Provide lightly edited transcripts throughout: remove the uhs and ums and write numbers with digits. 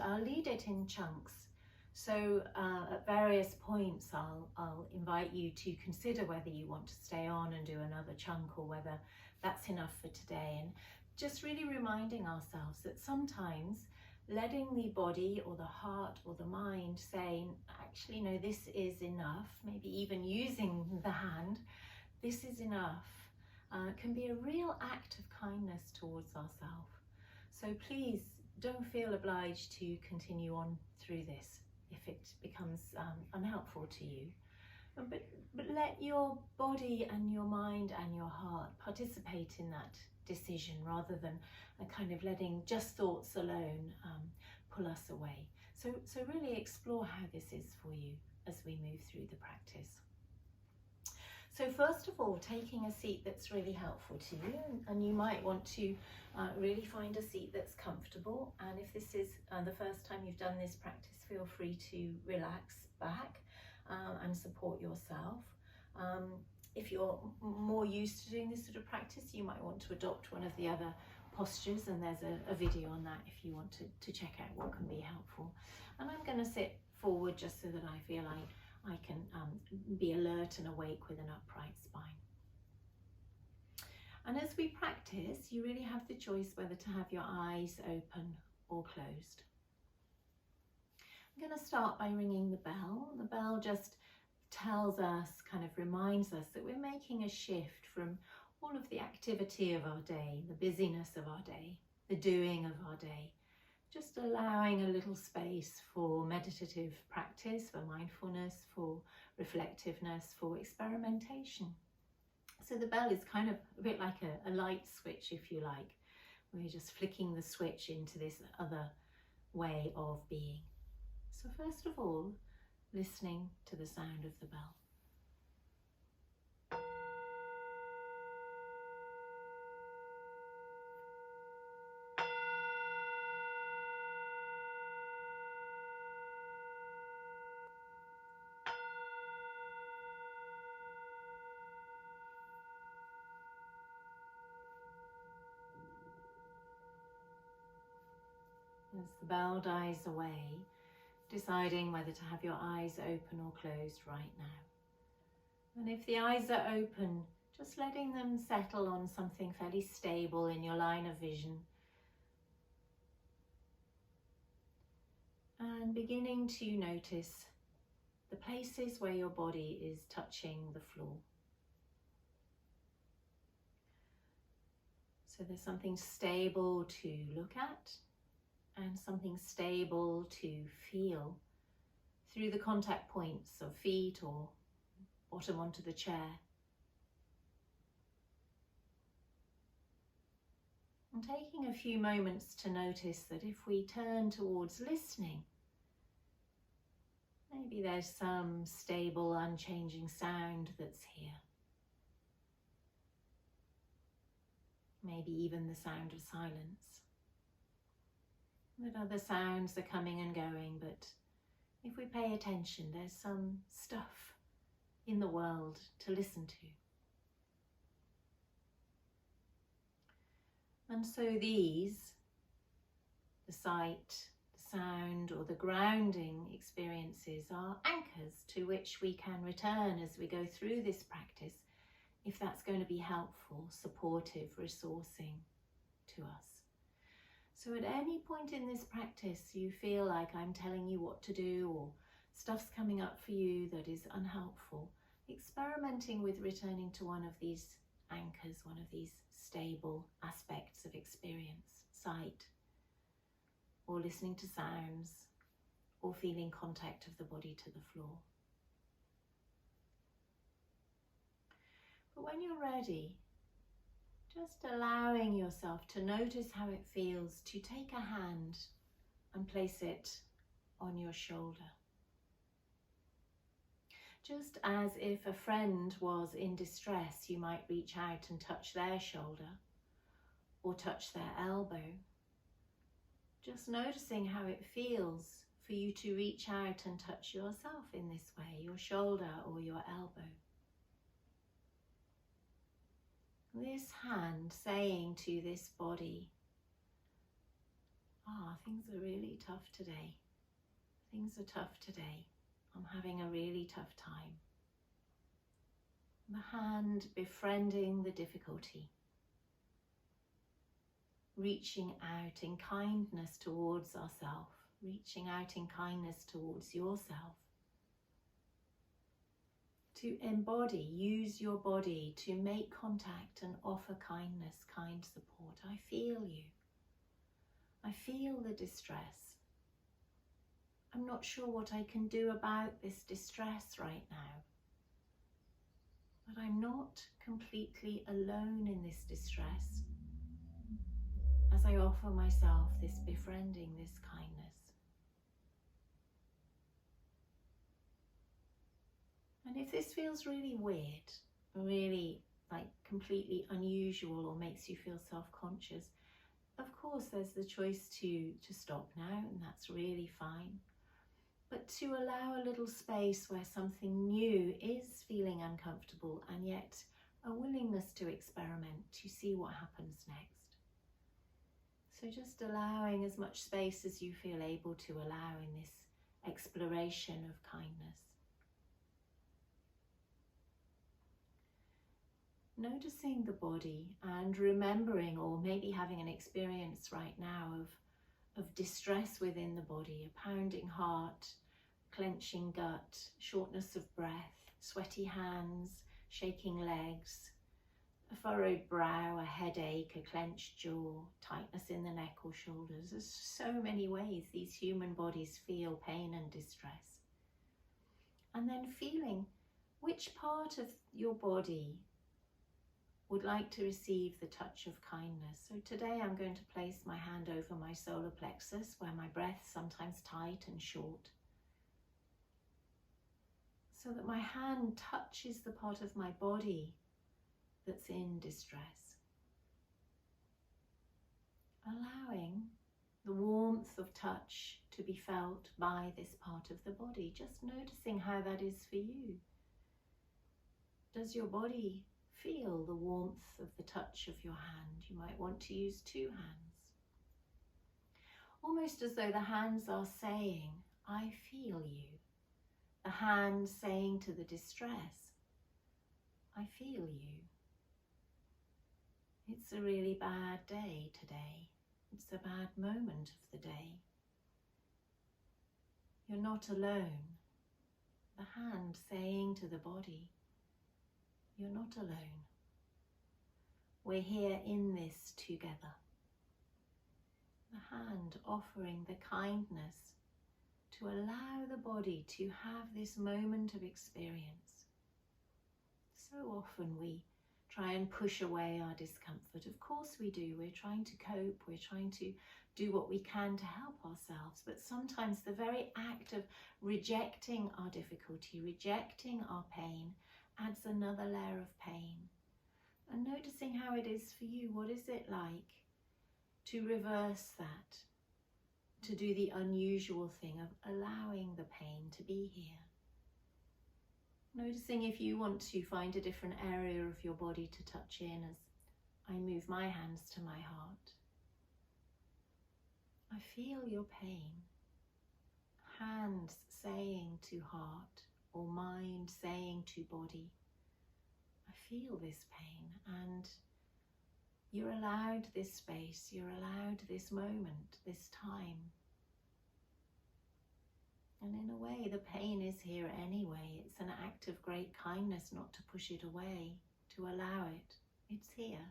I'll lead it in chunks. So at various points I'll invite you to consider whether you want to stay on and do another chunk or whether that's enough for today, and just really reminding ourselves that sometimes letting the body or the heart or the mind say, actually no, this is enough, maybe even using the hand, this is enough, can be a real act of kindness towards ourselves. So please don't feel obliged to continue on through this if it becomes unhelpful to you. But let your body and your mind and your heart participate in that decision rather than kind of letting just thoughts alone pull us away. So really explore how this is for you as we move through the practice. So first of all, taking a seat that's really helpful to you, and you might want to really find a seat that's comfortable. And if this is the first time you've done this practice, feel free to relax back and support yourself. If you're more used to doing this sort of practice, you might want to adopt one of the other postures, and there's a video on that if you want to check out what can be helpful. And I'm going to sit forward just so that I feel I can be alert and awake with an upright spine. And as we practice, you really have the choice whether to have your eyes open or closed. I'm going to start by ringing the bell. The bell just tells us, kind of reminds us that we're making a shift from all of the activity of our day, the busyness of our day, the doing of our day, just allowing a little space for meditative practice, for mindfulness, for reflectiveness, for experimentation. So the bell is kind of a bit like a light switch, if you like. We're just flicking the switch into this other way of being. So first of all, listening to the sound of the bell. As the bell dies away, deciding whether to have your eyes open or closed right now. And if the eyes are open, just letting them settle on something fairly stable in your line of vision. And beginning to notice the places where your body is touching the floor. So there's something stable to look at and something stable to feel through the contact points of feet or bottom onto the chair. And taking a few moments to notice that if we turn towards listening, maybe there's some stable, unchanging sound that's here. Maybe even the sound of silence. That other sounds are coming and going, but if we pay attention, there's some stuff in the world to listen to. And so these, the sight, the sound, or the grounding experiences are anchors to which we can return as we go through this practice, if that's going to be helpful, supportive, resourcing to us. So at any point in this practice you feel like I'm telling you what to do or stuff's coming up for you that is unhelpful, experimenting with returning to one of these anchors, one of these stable aspects of experience, sight, or listening to sounds, or feeling contact of the body to the floor. But when you're ready, just allowing yourself to notice how it feels to take a hand and place it on your shoulder. Just as if a friend was in distress, you might reach out and touch their shoulder or touch their elbow. Just noticing how it feels for you to reach out and touch yourself in this way, your shoulder or your elbow. This hand saying to this body, Things are really tough today. Things are tough today. I'm having a really tough time. The hand befriending the difficulty. Reaching out in kindness towards ourselves. Reaching out in kindness towards yourself. To embody, use your body to make contact and offer kindness, kind support. I feel you. I feel the distress. I'm not sure what I can do about this distress right now. But I'm not completely alone in this distress as I offer myself this befriending, this kindness. And if this feels really weird, really like completely unusual or makes you feel self-conscious, of course there's the choice to stop now, and that's really fine. But to allow a little space where something new is feeling uncomfortable and yet a willingness to experiment, to see what happens next. So just allowing as much space as you feel able to allow in this exploration of kindness. Noticing the body and remembering, or maybe having an experience right now of distress within the body, a pounding heart, clenching gut, shortness of breath, sweaty hands, shaking legs, a furrowed brow, a headache, a clenched jaw, tightness in the neck or shoulders. There's so many ways these human bodies feel pain and distress. And then feeling which part of your body would like to receive the touch of kindness. So today I'm going to place my hand over my solar plexus, where my breath is sometimes tight and short, so that my hand touches the part of my body that's in distress. Allowing the warmth of touch to be felt by this part of the body, just noticing how that is for you. Does your body feel the warmth of the touch of your hand? You might want to use two hands. Almost as though the hands are saying, I feel you. The hand saying to the distress, I feel you. It's a really bad day today. It's a bad moment of the day. You're not alone. The hand saying to the body, you're not alone. We're here in this together. The hand offering the kindness to allow the body to have this moment of experience. So often we try and push away our discomfort. Of course we do. We're trying to cope. We're trying to do what we can to help ourselves. But sometimes the very act of rejecting our difficulty, rejecting our pain, adds another layer of pain. And noticing how it is for you. What is it like to reverse that? To do the unusual thing of allowing the pain to be here. Noticing if you want to find a different area of your body to touch in as I move my hands to my heart. I feel your pain. Hands saying to heart, or mind saying to body, I feel this pain, and you're allowed this space, you're allowed this moment, this time. And in a way, the pain is here anyway. It's an act of great kindness not to push it away, to allow it. It's here.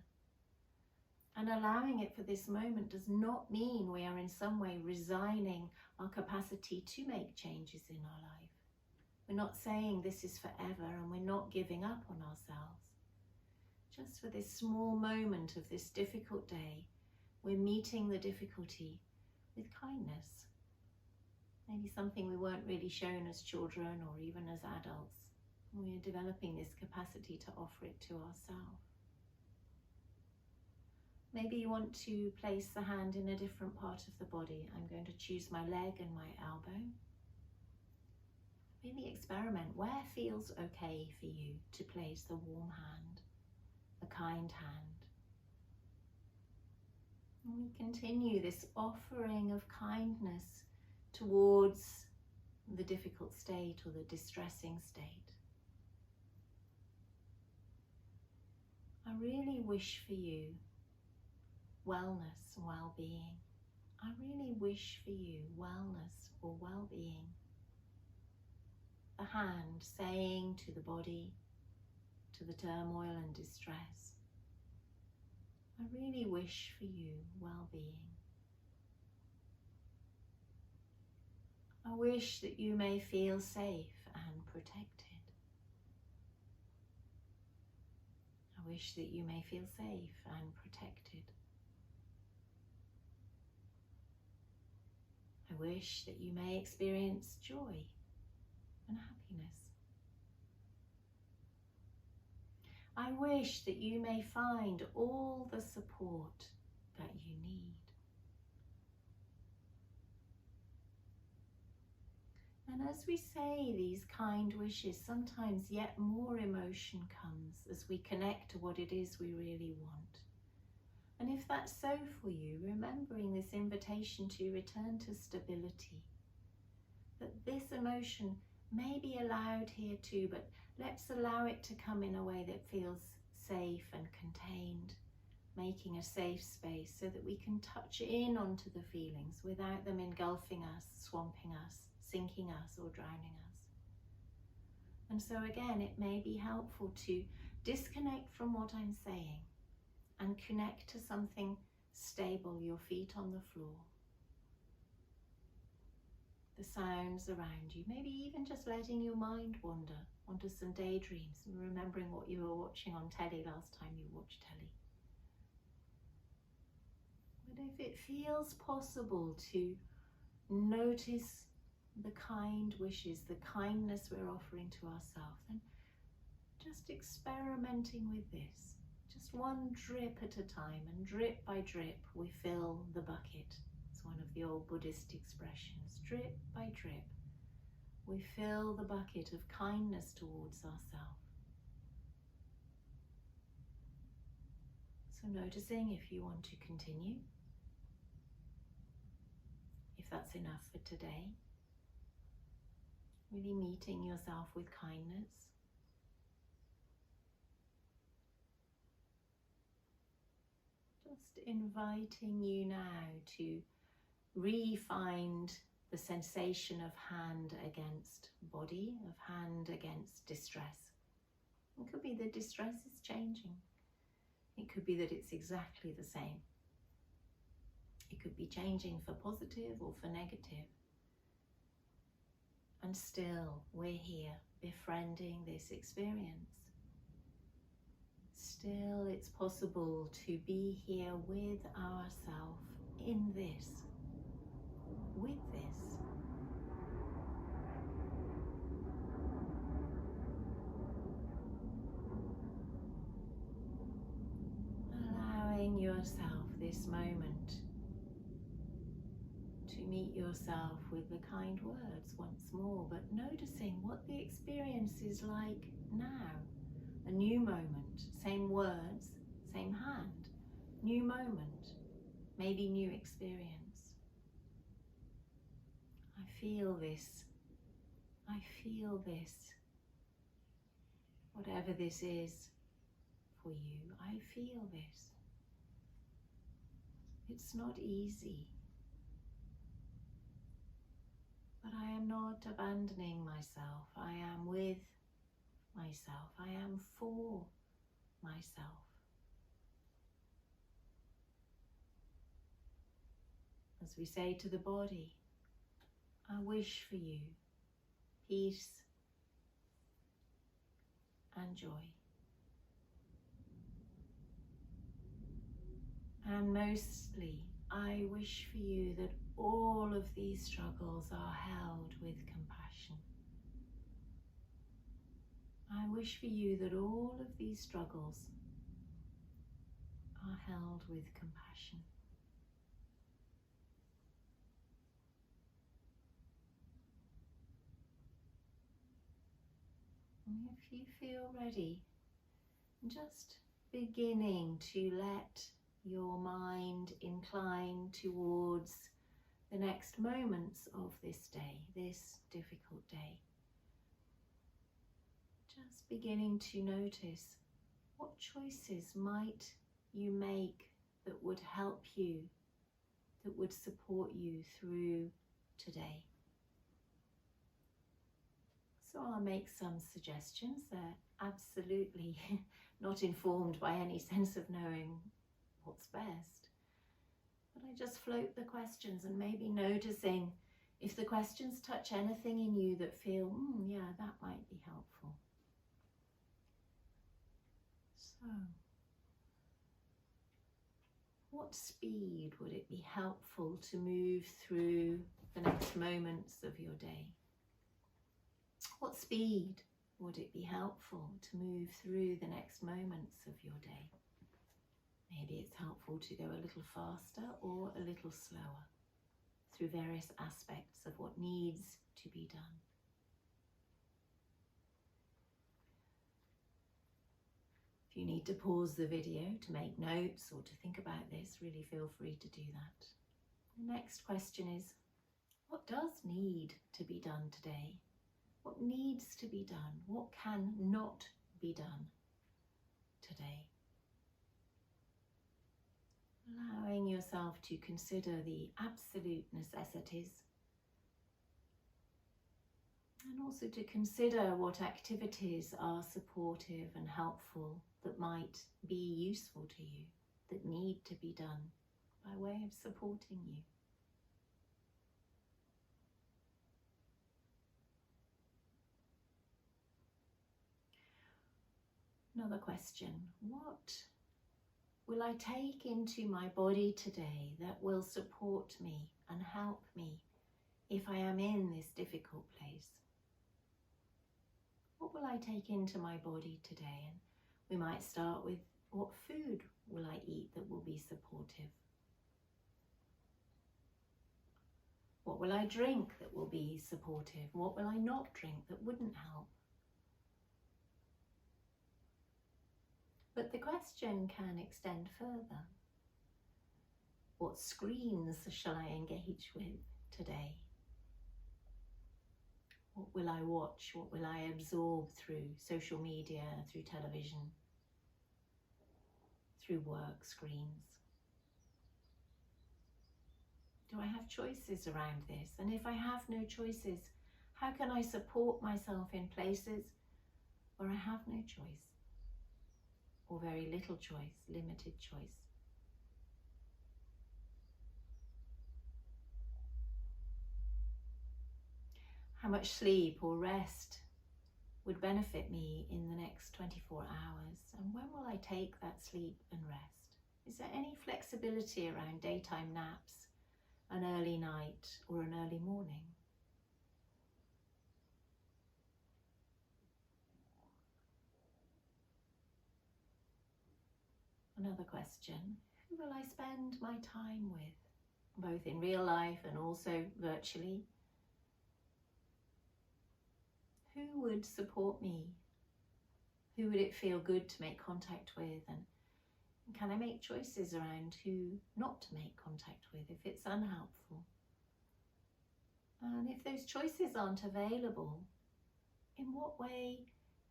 And allowing it for this moment does not mean we are in some way resigning our capacity to make changes in our life. We're not saying this is forever, and we're not giving up on ourselves. Just for this small moment of this difficult day, we're meeting the difficulty with kindness. Maybe something we weren't really shown as children or even as adults. We're developing this capacity to offer it to ourselves. Maybe you want to place the hand in a different part of the body. I'm going to choose my leg and my elbow. Really experiment where feels okay for you to place the warm hand, the kind hand. And we continue this offering of kindness towards the difficult state or the distressing state. I really wish for you wellness and well-being. I really wish for you wellness or well-being. The hand saying to the body, to the turmoil and distress, I really wish for you well-being. I wish that you may feel safe and protected. I wish that you may feel safe and protected. I wish that you may experience joy and happiness. I wish that you may find all the support that you need. And as we say these kind wishes, sometimes yet more emotion comes as we connect to what it is we really want. And if that's so for you, remembering this invitation to return to stability, that this emotion may be allowed here too, but let's allow it to come in a way that feels safe and contained, making a safe space so that we can touch in onto the feelings without them engulfing us, swamping us, sinking us or drowning us. And so again, it may be helpful to disconnect from what I'm saying and connect to something stable, your feet on the floor, the sounds around you, maybe even just letting your mind wander onto some daydreams and remembering what you were watching on telly last time you watched telly. But if it feels possible to notice the kind wishes, the kindness we're offering to ourselves, then just experimenting with this, just one drip at a time, and drip by drip we fill the bucket. It's one of the old Buddhist expressions. Drip by drip we fill the bucket of kindness towards ourselves. So noticing if you want to continue, if that's enough for today, really meeting yourself with kindness. Just inviting you now to re-find the sensation of hand against body, of hand against distress. It could be that distress is changing. It could be that it's exactly the same. It could be changing for positive or for negative. And still, we're here, befriending this experience. Still, it's possible to be here with ourselves in this, with this. Allowing yourself this moment to meet yourself with the kind words once more, but noticing what the experience is like now. A new moment, same words, same hand, new moment, maybe new experience. I feel this. I feel this. Whatever this is for you, I feel this. It's not easy. But I am not abandoning myself. I am with myself. I am for myself. As we say to the body, I wish for you peace and joy. And mostly, I wish for you that all of these struggles are held with compassion. I wish for you that all of these struggles are held with compassion. And if you feel ready, just beginning to let your mind incline towards the next moments of this day, this difficult day. Just beginning to notice, what choices might you make that would help you, that would support you through today? So I'll make some suggestions. They're absolutely not informed by any sense of knowing what's best. But I just float the questions and maybe noticing if the questions touch anything in you that feel, yeah, that might be helpful. So, what speed would it be helpful to move through the next moments of your day? What speed would it be helpful to move through the next moments of your day? Maybe it's helpful to go a little faster or a little slower through various aspects of what needs to be done. If you need to pause the video to make notes or to think about this, really feel free to do that. The next question is, what does need to be done today? What needs to be done? What can not be done today? Allowing yourself to consider the absolute necessities and also to consider what activities are supportive and helpful that might be useful to you, that need to be done by way of supporting you. Another question, what will I take into my body today that will support me and help me if I am in this difficult place? What will I take into my body today? And we might start with, what food will I eat that will be supportive? What will I drink that will be supportive? What will I not drink that wouldn't help? But the question can extend further. What screens shall I engage with today? What will I watch? What will I absorb through social media, through television, through work screens? Do I have choices around this? And if I have no choices, how can I support myself in places where I have no choice? Or very little choice, limited choice. How much sleep or rest would benefit me in the next 24 hours? And when will I take that sleep and rest? Is there any flexibility around daytime naps, an early night or an early morning? Another question, who will I spend my time with, both in real life and also virtually? Who would support me? Who would it feel good to make contact with? And can I make choices around who not to make contact with if it's unhelpful? And if those choices aren't available, in what way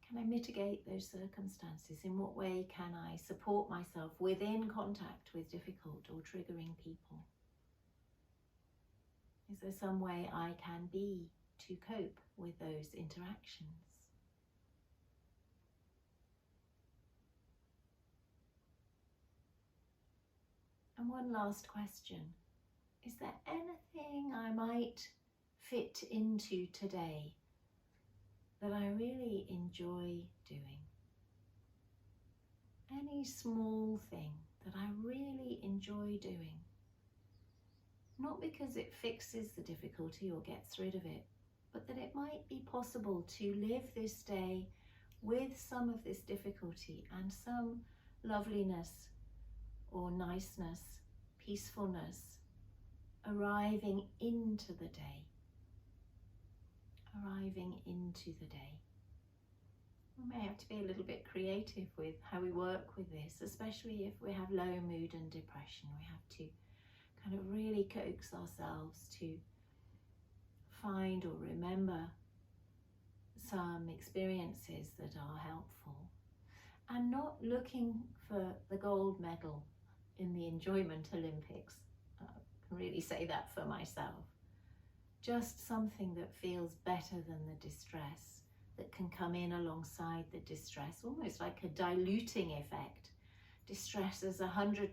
can I mitigate those circumstances? In what way can I support myself within contact with difficult or triggering people? Is there some way I can be to cope with those interactions? And one last question, is there anything I might fit into today that I really enjoy doing? Any small thing that I really enjoy doing? Not because it fixes the difficulty or gets rid of it, but that it might be possible to live this day with some of this difficulty and some loveliness or niceness, peacefulness, arriving into the day. Arriving into the day. We may have to be a little bit creative with how we work with this, especially if we have low mood and depression. We have to kind of really coax ourselves to find or remember some experiences that are helpful, and not looking for the gold medal in the enjoyment Olympics. I can really say that for myself. Just something that feels better than the distress, that can come in alongside the distress, almost like a diluting effect. Distress is 100%,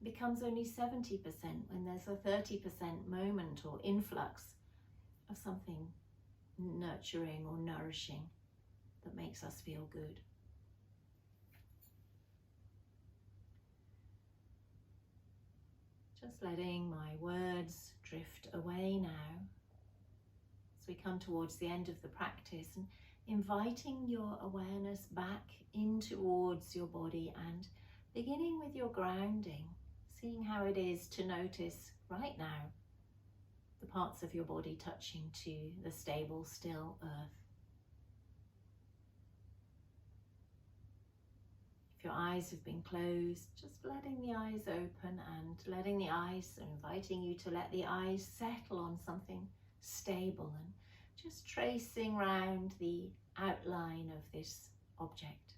becomes only 70% when there's a 30% moment or influx of something nurturing or nourishing that makes us feel good. Just letting my words drift away now as we come towards the end of the practice, and inviting your awareness back in towards your body and beginning with your grounding, seeing how it is to notice right now the parts of your body touching to the stable, still earth. If your eyes have been closed, just letting the eyes open and letting the eyes, so inviting you to let the eyes settle on something stable and just tracing round the outline of this object.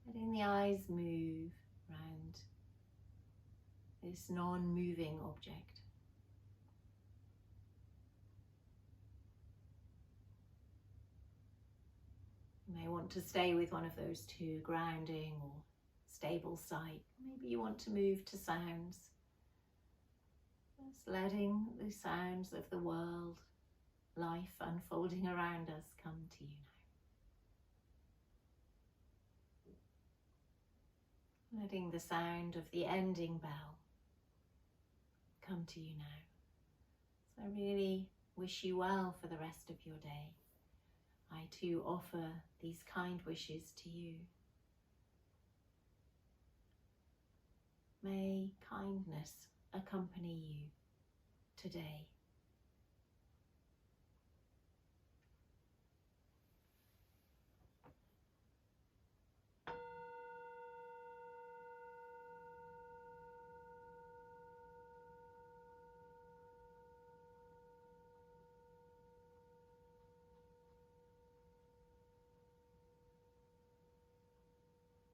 Letting the eyes move round this non-moving object. You may want to stay with one of those two, grounding or stable sight. Maybe you want to move to sounds. Just letting the sounds of the world, life unfolding around us, come to you now. Letting the sound of the ending bell come to you now. So I really wish you well for the rest of your day. I too offer these kind wishes to you. May kindness accompany you today.